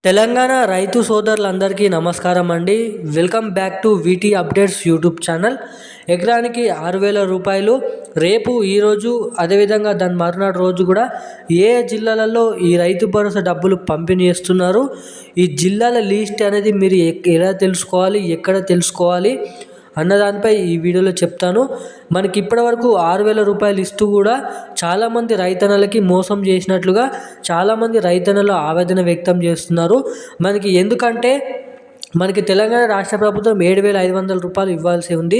తెలంగాణ రైతు సోదరులందరికీ నమస్కారం అండి. Welcome back to వీటీ updates YouTube channel. ఎకరానికి 6,000 రూపాయలు రేపు ఈరోజు అదేవిధంగా దాని మరునాడు రోజు కూడా ఏ జిల్లాలలో ఈ రైతు భరోసా డబ్బులు పంపిణీ చేస్తున్నారు, ఈ జిల్లాల లిస్ట్ అనేది మీరు ఎలా తెలుసుకోవాలి, ఎక్కడ తెలుసుకోవాలి అన్నదానిపై ఈ వీడియోలో చెప్తాను. మనకి ఇప్పటివరకు 6,000 రూపాయలు ఇస్తూ కూడా చాలామంది రైతన్నలకి మోసం చేసినట్లుగా చాలామంది రైతన్నలు ఆవేదన వ్యక్తం చేస్తున్నారు. మనకి ఎందుకంటే మనకి తెలంగాణ రాష్ట్ర ప్రభుత్వం 7,500 రూపాయలు ఇవ్వాల్సి ఉంది.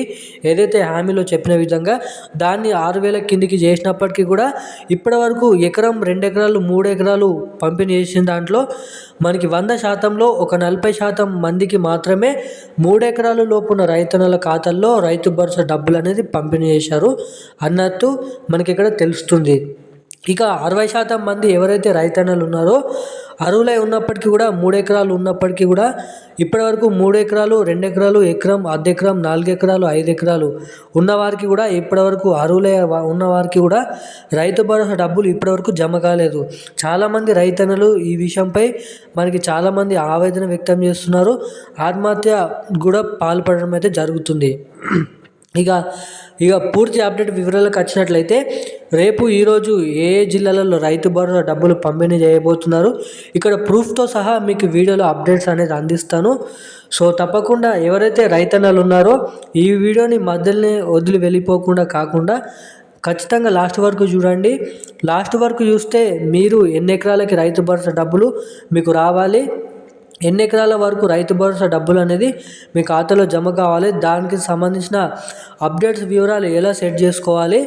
ఏదైతే హామీలో చెప్పిన విధంగా దాన్ని 6,000 కిందికి చేసినప్పటికీ కూడా ఇప్పటివరకు ఎకరం, 2 ఎకరాలు, 3 ఎకరాలు పంపిణీ చేసిన దాంట్లో మనకి 100%లో ఒక 40% మందికి మాత్రమే 3 ఎకరాల లోపున్న రైతన్నల ఖాతాల్లో రైతు భరోసా డబ్బులు అనేది పంపిణీ చేశారు అన్నట్టు మనకి ఇక్కడ తెలుస్తుంది. ఇక 60% మంది ఎవరైతే రైతన్నలు ఉన్నారో అర్హులై ఉన్నప్పటికీ కూడా 3 ఎకరాలు ఉన్నప్పటికీ కూడా ఇప్పటివరకు 3 ఎకరాలు, 2 ఎకరాలు, ఎకరం, అర్ధ ఎకరం, 4 ఎకరాలు, 5 ఎకరాలు ఉన్నవారికి కూడా ఇప్పటివరకు అర్హులై ఉన్నవారికి కూడా రైతు భరోసా డబ్బులు ఇప్పటివరకు జమ కాలేదు. చాలామంది రైతన్నలు ఈ విషయంపై మనకి చాలామంది ఆవేదన వ్యక్తం చేస్తున్నారు. ఆత్మహత్య కూడా పాల్పడడం అయితే జరుగుతుంది. ఇక పూర్తి అప్డేట్ వివరాలకు వచ్చినట్లయితే రేపు ఈరోజు ఏ జిల్లాలలో రైతు భరోసా డబ్బులు పంపిణీ చేయబోతున్నారు, ఇక్కడ ప్రూఫ్తో సహా మీకు వీడియోలో అప్డేట్స్ అనేది అందిస్తాను. సో తప్పకుండా ఎవరైతే రైతన్నలు ఉన్నారో ఈ వీడియోని మధ్యలోనే వదిలి వెళ్ళిపోకుండా కాకుండా ఖచ్చితంగా లాస్ట్ వరకు చూడండి. లాస్ట్ వరకు చూస్తే మీరు ఎన్ని ఎకరాలకి రైతు భరోసా డబ్బులు మీకు రావాలి, ఎన్ని ఎకరాల వరకు రైతు భరోసా డబ్బులు అనేది మీ ఖాతాలో జమ కావాలి, దానికి సంబంధించిన అప్డేట్స్ వివరాలు ఎలా సెట్ చేసుకోవాలి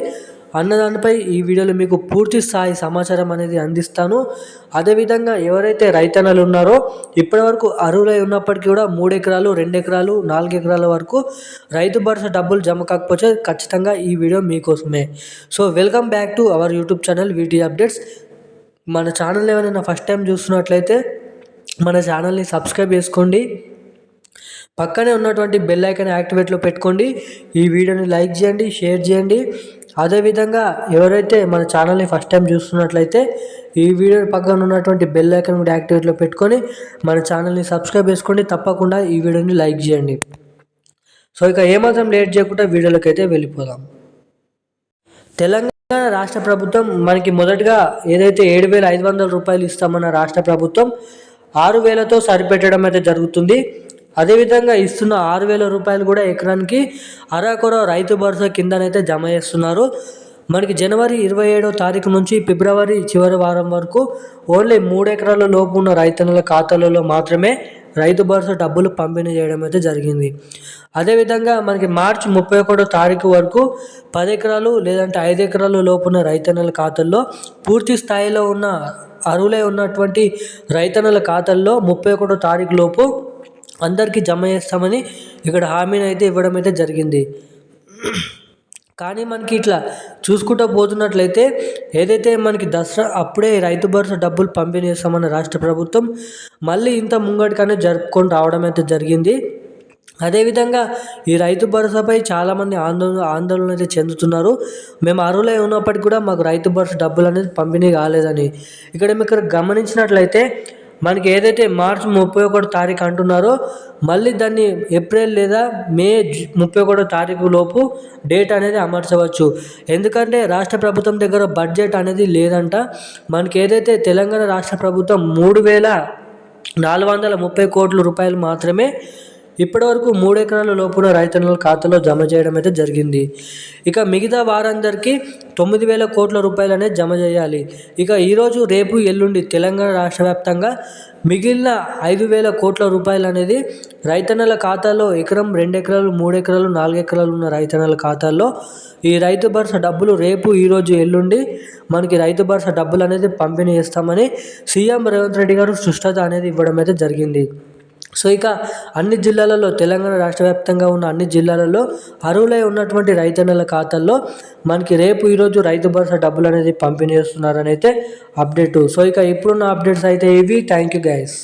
అన్నదానిపై ఈ వీడియోలో మీకు పూర్తి స్థాయి సమాచారం అనేది అందిస్తాను. అదేవిధంగా ఎవరైతే రైతన్నలు ఉన్నారో ఇప్పటివరకు అర్హులై ఉన్నప్పటికీ కూడా 3 ఎకరాలు, 2 ఎకరాలు, 4 ఎకరాల వరకు రైతు భరోసా డబ్బులు జమ కాకపోతే ఖచ్చితంగా ఈ వీడియో మీకోసమే. So welcome back to our YouTube channel వీటీ updates. మన ఛానల్ ఏమైనా ఫస్ట్ టైం చూస్తున్నట్లయితే మన ఛానల్ని సబ్స్క్రైబ్ చేసుకోండి, పక్కనే ఉన్నటువంటి బెల్ ఐకాన్ యాక్టివేట్లో పెట్టుకోండి, ఈ వీడియోని లైక్ చేయండి, షేర్ చేయండి. అదేవిధంగా ఎవరైతే మన ఛానల్ని ఫస్ట్ టైం చూస్తున్నట్లయితే ఈ వీడియో పక్కన ఉన్నటువంటి బెల్ ఐకాన్ కూడా యాక్టివేట్లో పెట్టుకొని మన ఛానల్ని సబ్స్క్రైబ్ చేసుకోండి, తప్పకుండా ఈ వీడియోని లైక్ చేయండి. సో ఇక ఏమాత్రం లేట్ చేయకుండా వీడియోలోకి అయితే వెళ్ళిపోదాం. తెలంగాణ రాష్ట్ర ప్రభుత్వం మనకి మొదటగా ఏదైతే 7,500 రూపాయలు ఇస్తామన్న రాష్ట్ర ప్రభుత్వం 6,000తో సరిపెట్టడం అయితే జరుగుతుంది. అదేవిధంగా ఇస్తున్న 6,000 రూపాయలు కూడా ఎకరానికి అరాకొర రైతు భరోసా కిందనైతే జమ చేస్తున్నారు. మనకి జనవరి 27వ తారీఖు నుంచి ఫిబ్రవరి చివరి వారం వరకు ఓన్లీ 3 ఎకరాల లోపు ఉన్న రైతన్నల ఖాతాలలో మాత్రమే రైతు భరోసా డబ్బులు పంపిణీ చేయడం అయితే జరిగింది. అదేవిధంగా మనకి మార్చి 31వ తారీఖు వరకు 10 ఎకరాలు లేదంటే 5 ఎకరాల లోపున్న రైతన్నల ఖాతాల్లో పూర్తి స్థాయిలో ఉన్న అర్హులై ఉన్నటువంటి రైతన్నల ఖాతాల్లో 31వ తారీఖు లోపు అందరికీ జమ చేస్తామని ఇక్కడ హామీని అయితే ఇవ్వడం అయితే జరిగింది. కానీ మనకి ఇట్లా చూసుకుంటూ పోతున్నట్లయితే ఏదైతే మనకి దసరా అప్పుడే రైతు భరోసా డబ్బులు పంపిణీ చేస్తామన్న రాష్ట్ర ప్రభుత్వం మళ్ళీ ఇంత ముంగటిగానే జరుపుకొని రావడం అయితే జరిగింది. అదేవిధంగా ఈ రైతు భరోసాపై చాలామంది ఆందోళన అయితే చెందుతున్నారు. మేము అర్హులై ఉన్నప్పటికీ కూడా మాకు రైతు భరోసా డబ్బులు అనేది పంపిణీ కాలేదని. ఇక్కడ గమనించినట్లయితే మనకి ఏదైతే మార్చి 31వ తారీఖు అంటున్నారో మళ్ళీ దాన్ని ఏప్రిల్ లేదా మే 31వ తారీఖు లోపు డేట్ అనేది అమర్చవచ్చు. ఎందుకంటే రాష్ట్ర ప్రభుత్వం దగ్గర బడ్జెట్ అనేది లేదంట. మనకి ఏదైతే తెలంగాణ రాష్ట్ర ప్రభుత్వం 3,430 కోట్ల రూపాయలు మాత్రమే ఇప్పటివరకు 3 ఎకరాల లోపున రైతన్నల ఖాతాలో జమ చేయడం అయితే జరిగింది. ఇక మిగతా వారందరికీ 9,000 కోట్ల రూపాయలు అనేది జమ చేయాలి. ఇక ఈరోజు, రేపు, ఎల్లుండి తెలంగాణ రాష్ట్ర వ్యాప్తంగా మిగిలిన 5,000 కోట్ల రూపాయలు అనేది రైతన్నల ఖాతాలో ఎకరం, 2 ఎకరాలు, 3 ఎకరాలు, 4 ఎకరాలు ఉన్న రైతన్నల ఖాతాల్లో ఈ రైతు భరోసా డబ్బులు రేపు, ఈరోజు, ఎల్లుండి మనకి రైతు భరోసా డబ్బులు అనేది పంపిణీ చేస్తామని సీఎం రేవంత్ రెడ్డి గారు స్పష్టత అనేది ఇవ్వడం అయితే జరిగింది. సో ఇక అన్ని జిల్లాలలో, తెలంగాణ రాష్ట్ర వ్యాప్తంగా ఉన్న అన్ని జిల్లాలలో అర్హులై ఉన్నటువంటి రైతన్నల ఖాతాల్లో మనకి రేపు, ఈరోజు రైతు భరోసా డబ్బులు అనేది పంపిణీ చేస్తున్నారని అయితే అప్డేటు. సో ఇక ఇప్పుడున్న అప్డేట్స్ అయితే ఇవి. Thank you guys.